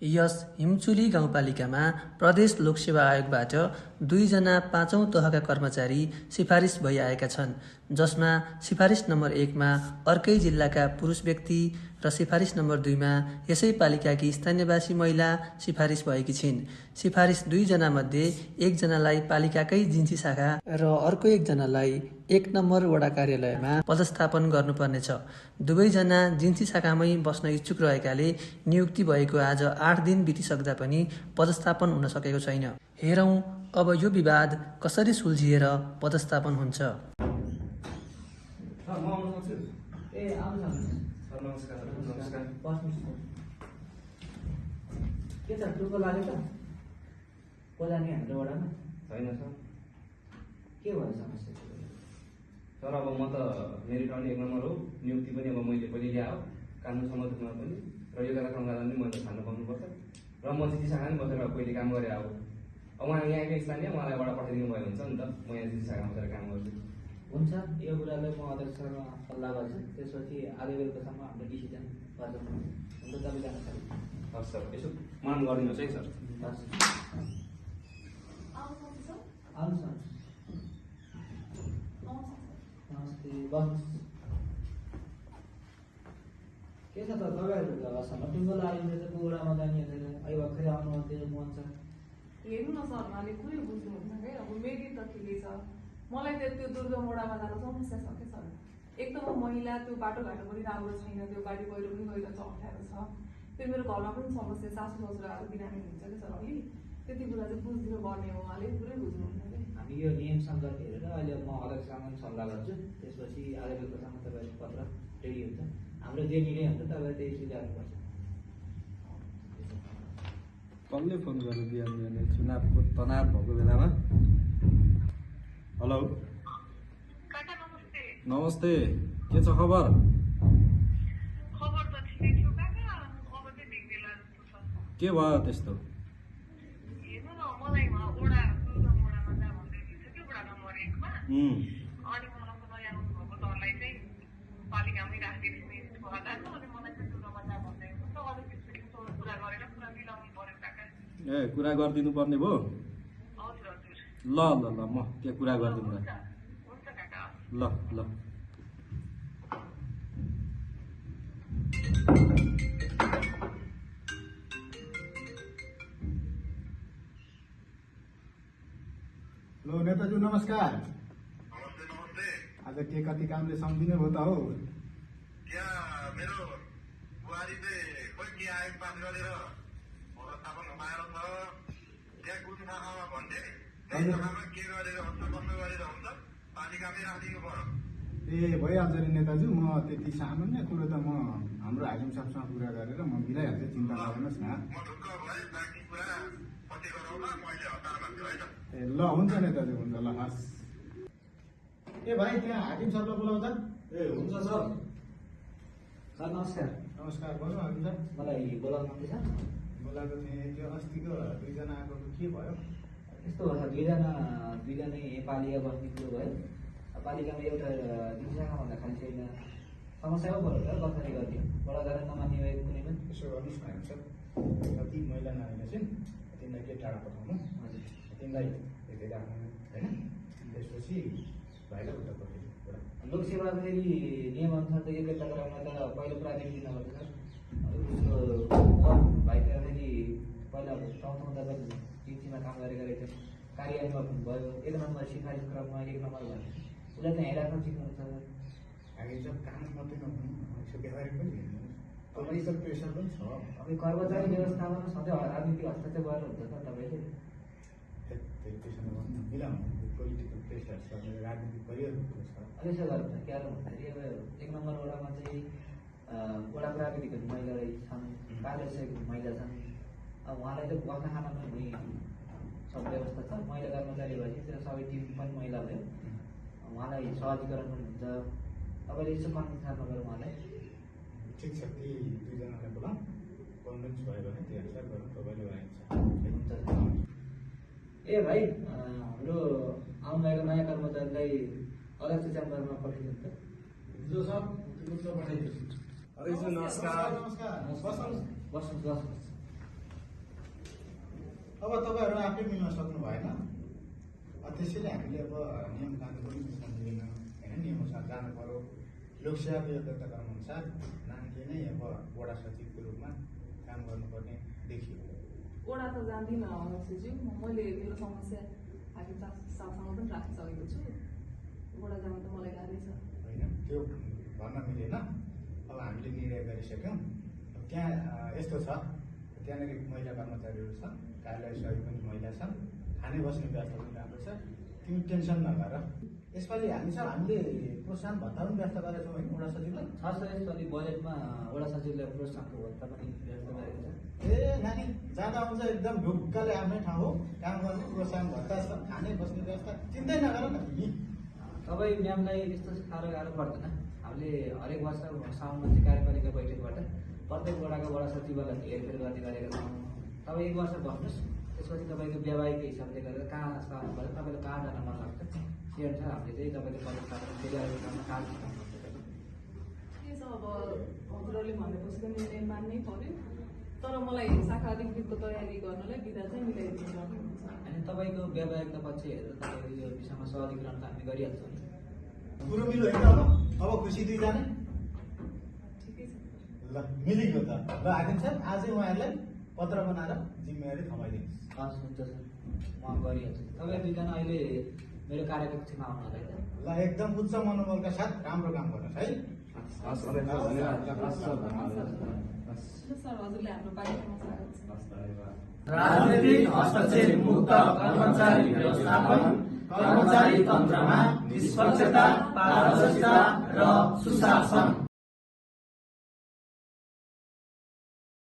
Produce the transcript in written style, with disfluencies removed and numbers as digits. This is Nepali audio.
यस हिमचुली गाउँपालिकामा प्रदेश लोकसेवा आयोगबाट 2 जना 5औं तहका कर्मचारी सिफारिस भइआएका छन्, जसमा सिफारिस नम्बर 1 मा अर्कै जिल्लाका पुरुष व्यक्ति र सिफारिस नम्बर 2 मा यसै पालिकाकी स्थानीयवासी महिला सिफारिस भएकी छिन्। सिफारिस 2 जना मध्ये 1 जनालाई पालिकाकै जिन्सी शाखा र अर्को 1 जनालाई 1 नम्बर वडा कार्यालयमा पदस्थापन गर्नुपर्नेछ। दुवैजना जिन्सी शाखामै बस्न इच्छुक रहेकाले नियुक्ति भएको आज 8 दिन बितिसक्दा पनि पदस्थापन हुन सकेको छैन। हेरौं अब यो विवाद कसरी सुल्झिएर पदस्थापन हुन्छ। के छ टुप्पो लाग्यो त? कोलानी हाम्रो वडामा छैन सर। के भयो समस्या? सर अब म त मेरिट पनि 1 नम्बर हो, नियुक्ति पनि अब मैले पनि ल्यायो कानुन सम्मतमा पनि, र यो कार्यक्रमलाई पनि मैले छान्न पाउनुपर्छ र म जिन्सी शाखामा बसेर पहिले काम गरेँ। अब उहाँ यहाँकै स्थानीय, उहाँलाई वडा पठाइदिनु भयो हुन्छ नि त, म यहाँ जिन्सी शाखामा बसेर काम गर्छु। हुन्छ, यो कुरालाई म अध्यक्षसँग सल्लाह गर्छु, त्यसपछि आगे बेलुकासम्म हाम्रो डिसिजन गर्छौँ। हुन्छ, तपाईँ जान सक्नुहुन्छ। हस् सर, यसो मान गरिदिनुहोस् है सर। आउनुहोस् नमस्ते, बस्नुहोस्। के छ त तपाईँहरूको घरसम्म टुङ्गो लाग्यो त वडामा जाने छैन, अहिले भर्खरै आउनुहुन्थ्यो मन छ। हेर्नु न सर, उहाँले कुरै बुझ्नुहुन्न क्या। अब मेरिट त ठिकै छ, मलाई त त्यो दुर्गम वडामा जानु समस्या छ क्या सर। एक त म महिला, त्यो बाटोघाटो पनि राम्रो छैन, त्यो गाडी पहिरो पनि गइरहेको छ, अप्ठ्यारो छ। त्यो मेरो घरमा पनि समस्या, सासू ससुराहरू बिरामी हुन्छ क्या सर। अलि त्यति कुरा चाहिँ बुझिदिनु पर्ने हो, उहाँले पुरै बुझ्नुहुन्न क्या। हामी यो नियम सङ्गत हेरेर अहिले म अध्यक्षसँग सल्लाह गर्छु, त्यसपछि आगे बेलुकासम्म तपाईँको पत्र रेडी हुन्छ। हाम्रो जे निर्णय हुन्छ तपाईँ त्यही सुझाउनुपर्छ। कसले फोन गरेर बिहान बिहानै चुनावको तनाव भएको बेलामा? हेलो, नमस्ते, के छ खबर? के भयो त्यस्तो? ए कुरा गरिदिनु पर्ने भयो? ल ल ल म त्यहाँ कुरा गरिदिनु ल ल। हेलो नेताजी, नमस्कार। नमस्ते। आज के कति कामले सम्झिनु भयो त हो? त्यहाँ मेरो बुहारीले खोइ के आयोग पास गरेर पदस्थापन पाएर छ। त्यहाँ कुन शाखामा भन्थे, त्यही शाखामा के गरेर हुन्छ, कसो गरेर हुन्छ, पालिकामै राखिदिनु पर्यो। ए भइहाल्छ नि नेताजी, म त्यति सामान्य कुरो त म हाम्रो हाकिम साहबसँग कुरा गरेर म मिलाइहाल्छु, चिन्ता नगर्नुहोस् न। म ढुक्क भएँ, बाँकी कुरा पछि गरौँला, मैले हतार भन्छु है त। ए ल हुन्छ नेताजी, हुन्छ ल हस्। ए भाइ, त्यहाँ हाकिम सरलाई बोलाउँदा? ए हुन्छ सर। सर नमस्कार। नमस्कार, भन्नु हाकिम सर। मलाई बोलाउनु आउँदैछ? बोलाएको थिएँ, त्यो अस्तिको 2 जना आएको के भयो? यस्तो हो सर, दुईजना पालिका बस्ने कुरो भयो। पालिकामा एउटा जिन्सी शाखा भन्दा खालि छैन, समस्या पो पऱ्यो त, कसरी गरिदियो? बडा गरेर नमान्ने भएको कुनै पनि? यसो गर्नुहोस् न हाकिम सर, कति महिला नानीले चाहिँ तिमीलाई के टाढा पठाउनु, हजुर, तिमीलाई यतै राख्नु होइन, त्यसपछि भाइलाई उता पठाइदिनु एउटा। लोकसेवा फेरि नियमअनुसार त एकैता गराउन त पहिलो प्राथमिक दिनुपर्छ सर। उसको भाइका फेरि पहिला ठाउँ तपाईँ जिन्सीमा काम गरेको रहेछ, कार्यालयमा भयो, 1 नम्बर सिफारिस क्रममा 1 नम्बर भयो, उसलाई त यहाँ राख्न सिक्नुहुन्छ सर। हामी सब काम मात्रै नहुनु, यसो व्यवहारिक पनि हेर्नुहोस्, पोलिटिकल प्रेसर पनि छ। अब कर्मचारी व्यवस्थापनमा सधैँ राजनीतिक हस्तक्षेप गरेर हुन्छ सर तपाईँले? त्यही त्यसो नभन्नु, मिलाउनु, पोलिटिकल प्रेसर छ, मेरो राजनीतिक करियरको कुरो छ। अब यसो गर्नु न, क्या भन्दाखेरि अब 1 नम्बर वडामा चाहिँ वडा प्राविधिकहरू महिला छन्, कार्यसेवक महिला छन्। अब उहाँलाई चाहिँ बस्न खान पनि हुने सब व्यवस्था छ। महिला कर्मचारी भएपछि त्यो सबै टिम पनि महिला भयो, उहाँलाई सहजीकरण पनि हुन्छ। तपाईँले यसो कन्भिन्स गर्नुभयो उहाँलाई? ठिक छ, ती 2 जनालाई बोलाउँ, कन्भिन्स भयो भने त्यही अनुसार गरौँ, तपाईँले भइन्छ। हुन्छ। ए भाइ, हाम्रो आउनुभएको नयाँ कर्मचारीलाई अध्यक्ष च्याम्बरमा पठाइदिनु त। जो सर, पठाइदिनु। नमस्कार। बस्नुहोस्। अब तपाईँहरू आफै मिल्न सक्नु भएन, त्यसैले हामीले अब नियम कानुन पनि बुझ्न मिलेन होइन, नियमअनुसार जानु पर्यो। लोकसेवाको योग्यता क्रमअनुसार नानीले नै अब वडा सचिवको रूपमा काम गर्नुपर्ने देखियो। वडा त जान्दिनँ अध्यक्षज्यू, मैले मेरो समस्या हाकिम साहबसँग पनि राखिसकेको छु। वडा जानु त मलाई गाह्रै छ होइन, त्यो भन्न मिलेन। अब हामीले निर्णय गरिसक्यौँ। त्यहाँ यस्तो छ, त्यहाँनिर महिला कर्मचारीहरू छन्, कार्यालय सहयोग पनि महिला छन्, खाने बस्ने व्यवस्था पनि राम्रो छ, तिमी टेन्सन नगर। यसपालि हामीले प्रोत्साहन भत्ता पनि व्यवस्था गरेका छौँ होइन वडा सचिवलाई। छ सर, यसपालि बजेटमा वडा सचिवलाई प्रोत्साहनको भत्ता पनि व्यवस्था गरेको छ। ए नानी जाँदा आउँछ एकदम ढुक्कले आफ्नै ठाउँ हो, काम गर्ने प्रोत्साहन भत्ता छ, खाने बस्ने व्यवस्था चिन्तै नगर न तिमी। तपाईँ म्यामलाई त्यस्तो गाह्रो पर्दैन। हामीले हरेक वर्ष साउनमा चाहिँ कार्यपालिका बैठकबाट प्रत्येक वडाका वडा सचिवलाई हेरफेर गर्ने गरेका छौँ। तपाईँ एक वर्ष बस्नुहोस्, त्यसपछि तपाईँको व्यावहारिक हिसाबले गरेर कहाँ सर्नु पर्यो, तपाईँले कहाँ जान मन लाग्छ, त्यही अनुसार हामीले चाहिँ तपाईँले पदस्थापना फेरि अहिलेसम्म कहाँ के छ। अब हजुरहरूले भनेपछि त निर्णय मान्नै पर्यो, तर मलाई शाखा अधिकृतको तयारी गर्नलाई बिदा चाहिँ मिलाइदिनु पर्नुहुन्छ। अनि तपाईँको व्यावहारिकता पक्ष हेरेर तपाईँको यो विषयमा सहजीकरण त हामी गरिहाल्छौँ नि। कुरो मिल्यो होइन, अब खुसी दुईजना ठिकै छ। ल मिलेको त। ल हाकिम साहब आजै उहाँहरूलाई पत्र बनाएर जिम्मेवारी थमाइदिनुहोस्। हस् हुन्छ सर, म गरिहाल्छु। तपाईँ दुईजना अहिले मेरो कार्यकक्षमा आउनु होला है त। ल एकदम उच्च मनोबलका साथ राम्रो काम गर्नुहोस् है। हस् धन्यवाद। सर हजुरले हाम्रो कार्यक्रममा स्वागत छ। राजनीतिक हस्तक्षेप मुक्त कर्मचारी व्यवस्थापन, कर्मचारी तन्त्रमा निष्पक्षता, पारदर्शिता र सुशासन।